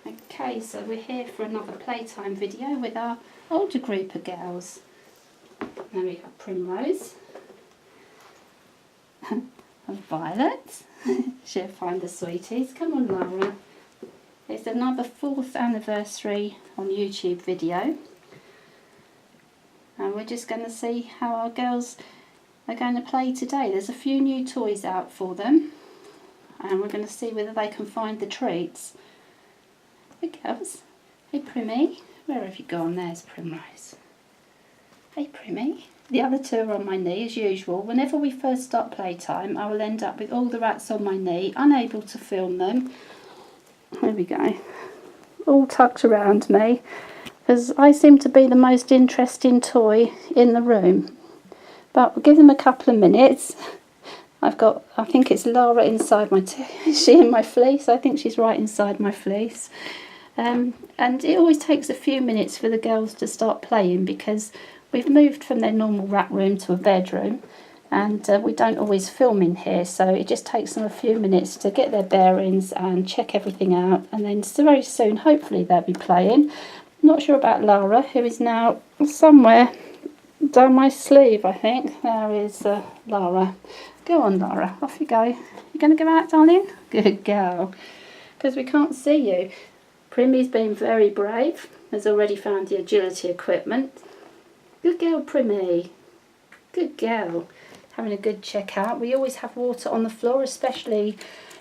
Okay, so we're here for another playtime video with our older group of girls. Now we've got Primrose and Violet. She'll find the sweeties. Come on, Lara. It's another 4th anniversary on YouTube video. And we're just going to see how our girls are going to play today. There's a few new toys out for them. And we're going to see whether they can find the treats. Hey girls. Hey Primmy. Where have you gone? There's Primrose. Hey Primmy. The other two are on my knee as usual. Whenever we first start playtime, I will end up with all the rats on my knee, unable to film them. There we go. All tucked around me, because I seem to be the most interesting toy in the room. But we'll give them a couple of minutes. I think it's Lara inside my, is she in my fleece? I think she's right inside my fleece. And it always takes a few minutes for the girls to start playing, because we've moved from their normal rat room to a bedroom, and we don't always film in here, so it just takes them a few minutes to get their bearings and check everything out, and then very soon hopefully they'll be playing. I'm not sure about Lara, who is now somewhere down my sleeve, I think. There is Lara. Go on, Lara, off you go. You going to go out, darling? Good girl, because we can't see you. Primmy's been very brave, has already found the agility equipment. Good girl, Primmy. Good girl. Having a good check out. We always have water on the floor, especially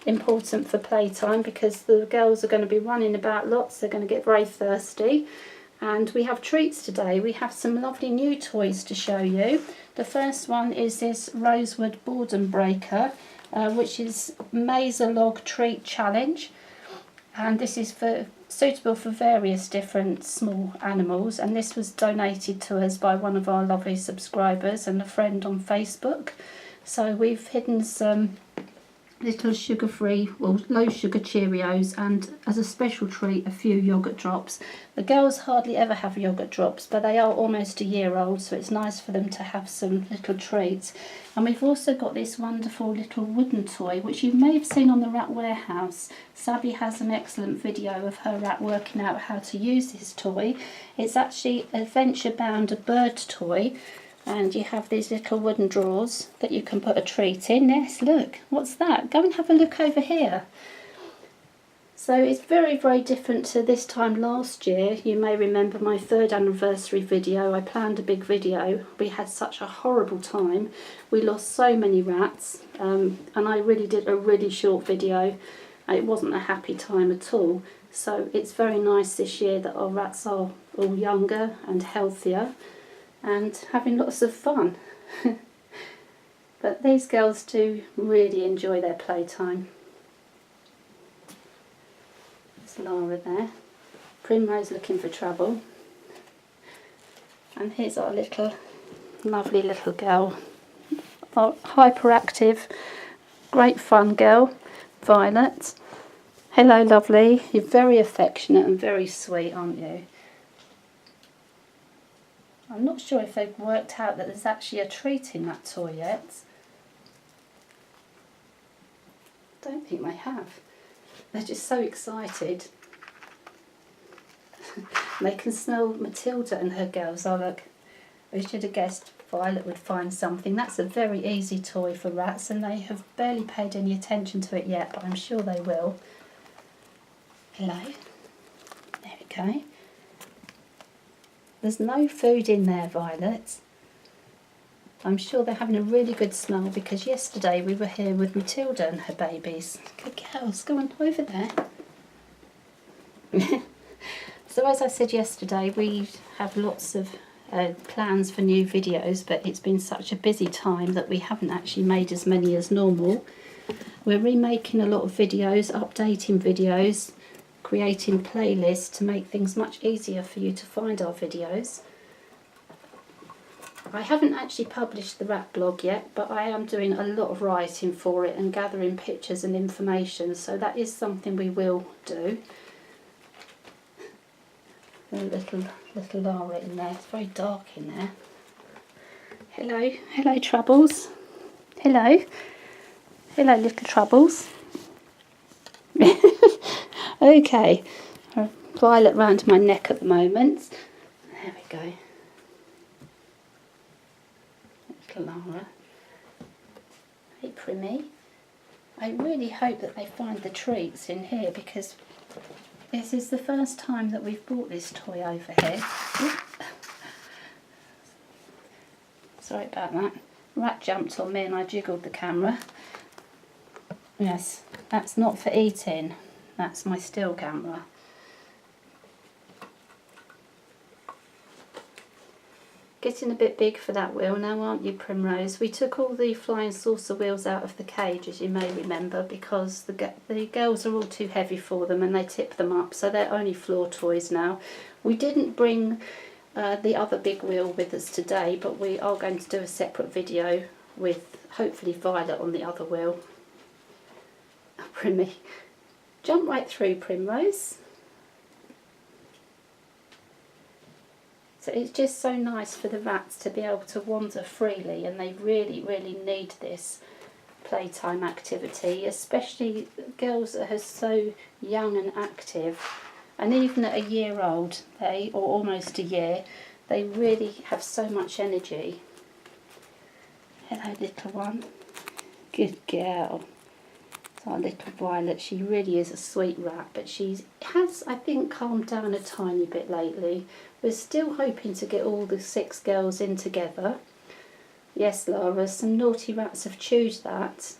important for playtime, because the girls are going to be running about lots. They're going to get very thirsty. And we have treats today. We have some lovely new toys to show you. The first one is this Rosewood Boredom Breaker, which is Mazer Log Treat Challenge. And this is suitable for various different small animals, and this was donated to us by one of our lovely subscribers and a friend on Facebook. So we've hidden some little sugar-free, well, low sugar Cheerios, and as a special treat a few yoghurt drops. The girls hardly ever have yoghurt drops, but they are almost a year old, so it's nice for them to have some little treats. And we've also got this wonderful little wooden toy, which you may have seen on the Rat Warehouse. Sabby has an excellent video of her rat working out how to use this toy. It's actually Adventure Bound, a bird toy. And you have these little wooden drawers that you can put a treat in. Yes, look, what's that? Go and have a look over here. So it's very, very different to this time last year. You may remember my 3rd anniversary video. I planned a big video. We had such a horrible time. We lost so many rats, and I really did a really short video. It wasn't a happy time at all. So it's very nice this year that our rats are all younger and healthier and having lots of fun. But these girls do really enjoy their playtime. There's Lara there. Primrose looking for trouble. And here's our little, lovely little girl. Our hyperactive, great fun girl, Violet. Hello, lovely. You're very affectionate and very sweet, aren't you? I'm not sure if they've worked out that there's actually a treat in that toy yet. I don't think they have. They're just so excited. They can smell Matilda and her girls. Oh look, we should have guessed Violet would find something. That's a very easy toy for rats, and they have barely paid any attention to it yet, but I'm sure they will. Hello. There we go. There's no food in there, Violet. I'm sure they're having a really good smell, because yesterday we were here with Matilda and her babies. Good girls, go on over there. So as I said yesterday, we have lots of plans for new videos, but it's been such a busy time that we haven't actually made as many as normal. We're remaking a lot of videos, updating videos, creating playlists to make things much easier for you to find our videos. I haven't actually published the rat blog yet, but I am doing a lot of writing for it and gathering pictures and information, so that is something we will do. A little Lara in there. It's very dark in there. Hello Troubles. Hello little Troubles. Okay, her Violet round my neck at the moment. There we go. Little Lara. Hey Primmy. I really hope that they find the treats in here, because this is the first time that we've brought this toy over here. Sorry about that. Rat jumped on me and I jiggled the camera. Yes, that's not for eating. That's my still camera. Getting a bit big for that wheel now, aren't you, Primrose? We took all the flying saucer wheels out of the cage, as you may remember, because the girls are all too heavy for them and they tip them up, so they're only floor toys now. We didn't bring the other big wheel with us today, but we are going to do a separate video with hopefully Violet on the other wheel. Oh, Primmy. Jump right through, Primrose. So it's just so nice for the rats to be able to wander freely, and they really, really need this playtime activity, especially girls that are so young and active. And even at a year old, or almost a year, they really have so much energy. Hello, little one. Good girl. It's our little Violet. She really is a sweet rat, but she has, I think, calmed down a tiny bit lately. We're still hoping to get all the 6 girls in together. Yes, Lara, some naughty rats have chewed that.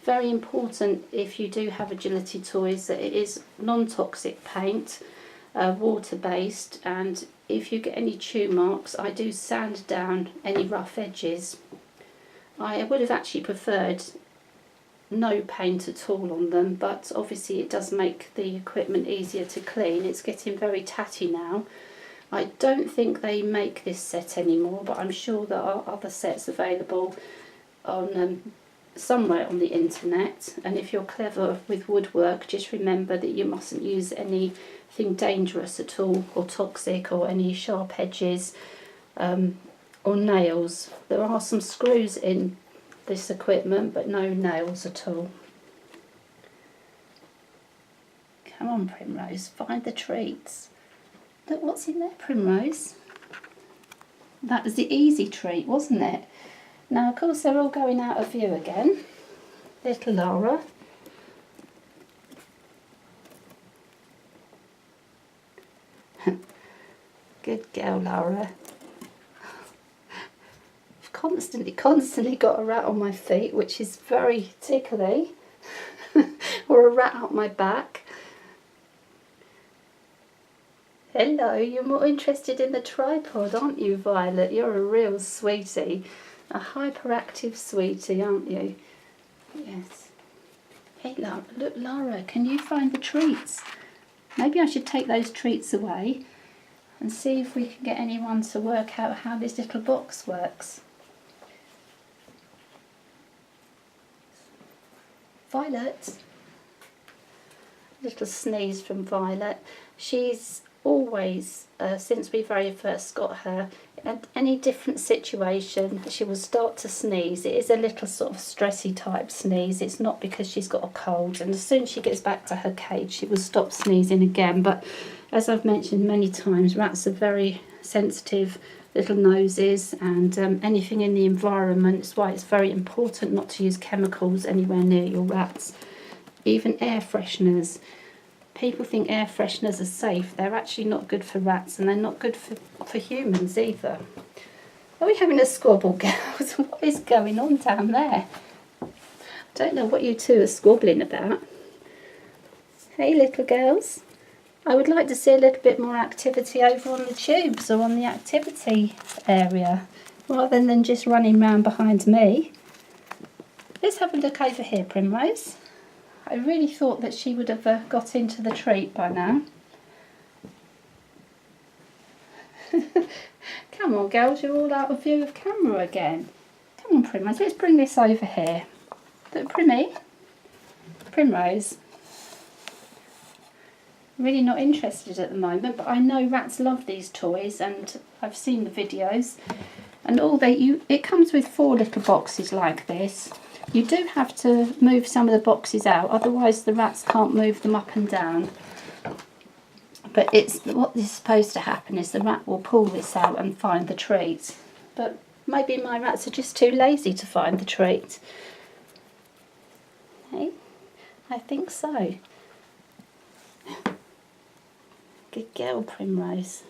Very important, if you do have agility toys, that it is non-toxic paint, water-based, and if you get any chew marks, I do sand down any rough edges. I would have actually preferred no paint at all on them, but obviously it does make the equipment easier to clean. It's getting very tatty now. I don't think they make this set anymore, but I'm sure there are other sets available on somewhere on the internet. And if you're clever with woodwork, just remember that you mustn't use anything dangerous at all, or toxic, or any sharp edges, or nails. There are some screws in this equipment, but no nails at all. Come on, Primrose, find the treats. Look what's in there, Primrose. That was the easy treat, wasn't it? Now, of course, they're all going out of view again. Little Lara. Good girl, Lara. Constantly got a rat on my feet, which is very tickly, or a rat up my back. Hello, you're more interested in the tripod, aren't you, Violet? You're a real sweetie, a hyperactive sweetie, aren't you? Yes. Hey, Lara, look, Lara, can you find the treats? Maybe I should take those treats away and see if we can get anyone to work out how this little box works. Violet. Little sneeze from Violet. She's always, since we very first got her, in any different situation, she will start to sneeze. It is a little sort of stressy type sneeze. It's not because she's got a cold, and as soon as she gets back to her cage, she will stop sneezing again. But as I've mentioned many times, rats are very sensitive little noses, and anything in the environment. That's why it's very important not to use chemicals anywhere near your rats. Even air fresheners. People think air fresheners are safe. They're actually not good for rats, and they're not good for humans either. Are we having a squabble, girls? What is going on down there? I don't know what you two are squabbling about. Hey, little girls. I would like to see a little bit more activity over on the tubes or on the activity area, rather than just running round behind me. Let's have a look over here, Primrose. I really thought that she would have got into the treat by now. Come on, girls, you're all out of view of camera again. Come on, Primrose, let's bring this over here. Look, Primrose. Really not interested at the moment, but I know rats love these toys, and I've seen the videos. And it comes with 4 little boxes like this. You do have to move some of the boxes out, otherwise the rats can't move them up and down. But what is supposed to happen is the rat will pull this out and find the treat. But maybe my rats are just too lazy to find the treat. Hey, I think so. Good girl, Primrose.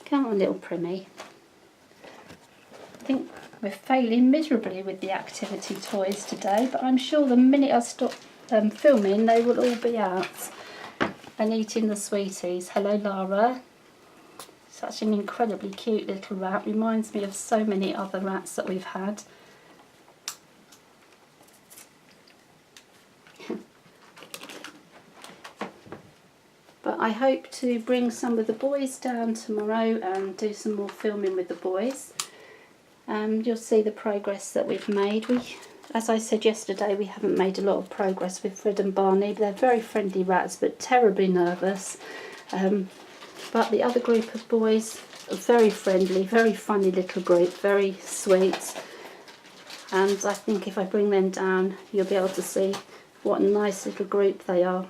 Come on, little Primmy. I think we're failing miserably with the activity toys today, but I'm sure the minute I stop filming, they will all be out and eating the sweeties. Hello, Lara. Such an incredibly cute little rat. Reminds me of so many other rats that we've had. But I hope to bring some of the boys down tomorrow and do some more filming with the boys. You'll see the progress that we've made. As I said yesterday, we haven't made a lot of progress with Fred and Barney. They're very friendly rats, but terribly nervous. But the other group of boys are very friendly, very funny little group, very sweet. And I think if I bring them down, you'll be able to see what a nice little group they are.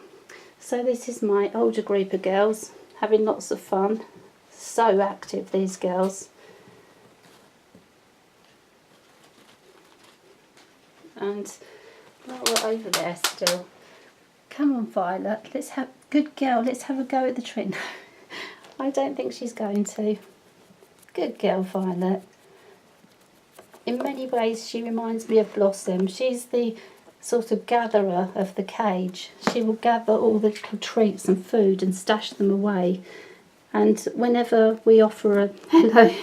So this is my older group of girls, having lots of fun. So active, these girls. And Lara over there still. Come on, Violet, good girl, let's have a go at the treat. No, I don't think she's going to. Good girl, Violet. In many ways she reminds me of Blossom. She's the sort of gatherer of the cage. She will gather all the little treats and food and stash them away. And whenever we offer a, hello,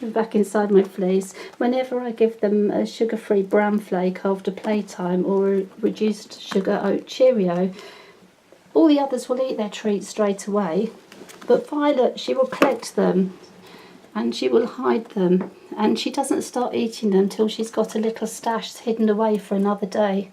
back inside my fleece, whenever I give them a sugar-free bran flake after playtime or a reduced sugar oat Cheerio, all the others will eat their treats straight away. But Violet, she will collect them and she will hide them, and she doesn't start eating them till she's got a little stash hidden away for another day.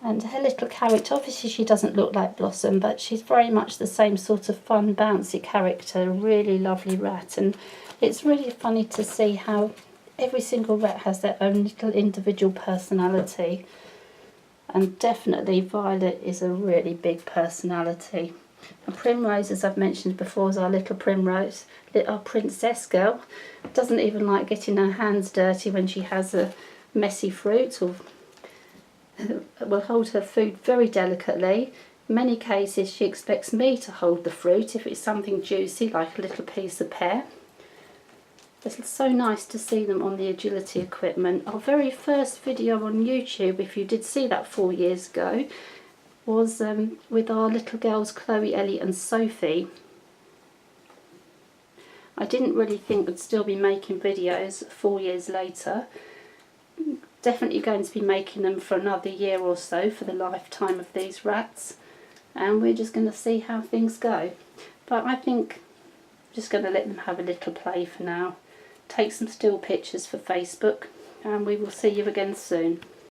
And her little character, obviously she doesn't look like Blossom, but she's very much the same sort of fun, bouncy character, really lovely rat. And it's really funny to see how every single rat has their own little individual personality. And definitely Violet is a really big personality. And Primrose, as I've mentioned before, is our little Primrose, our princess girl. Doesn't even like getting her hands dirty when she has a messy fruit, or will hold her food very delicately. In many cases she expects me to hold the fruit if it's something juicy like a little piece of pear. It's so nice to see them on the agility equipment. Our very first video on YouTube, if you did see that 4 years ago, was with our little girls Chloe, Ellie and Sophie. I didn't really think I'd still be making videos 4 years later. Definitely going to be making them for another year or so for the lifetime of these rats, and we're just going to see how things go. But I think I'm just going to let them have a little play for now, take some still pictures for Facebook, and we will see you again soon.